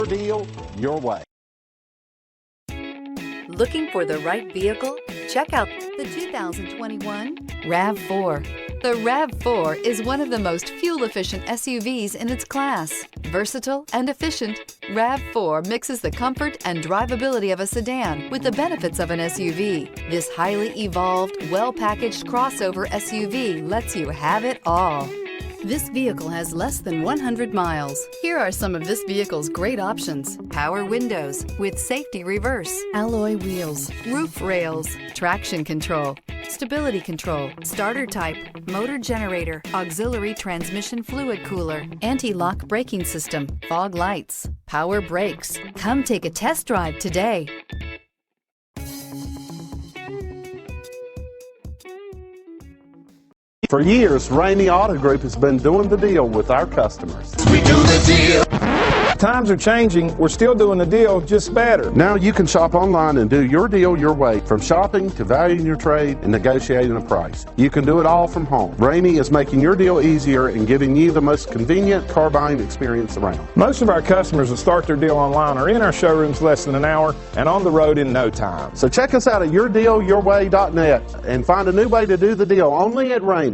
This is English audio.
Your deal, your way. Looking for the right vehicle? Check out the 2021 RAV4. The RAV4 is one of the most fuel-efficient SUVs in its class. Versatile and efficient, RAV4 mixes the comfort and drivability of a sedan with the benefits of an SUV. This highly evolved, well-packaged crossover SUV lets you have it all. This vehicle has less than 100 miles. Here are some of this vehicle's great options: power windows with safety reverse, alloy wheels, roof rails, traction control, stability control, starter type, motor generator, auxiliary transmission fluid cooler, anti-lock braking system, fog lights, power brakes. Come take a test drive today. For years, Ramey Auto Group has been doing the deal with our customers. We do the deal. Times are changing. We're still doing the deal, just better. Now you can shop online and do your deal your way, from shopping to valuing your trade and negotiating a price. You can do it all from home. Ramey is making your deal easier and giving you the most convenient car buying experience around. Most of our customers that start their deal online are in our showrooms less than an hour and on the road in no time. So check us out at yourdealyourway.net and find a new way to do the deal only at Ramey.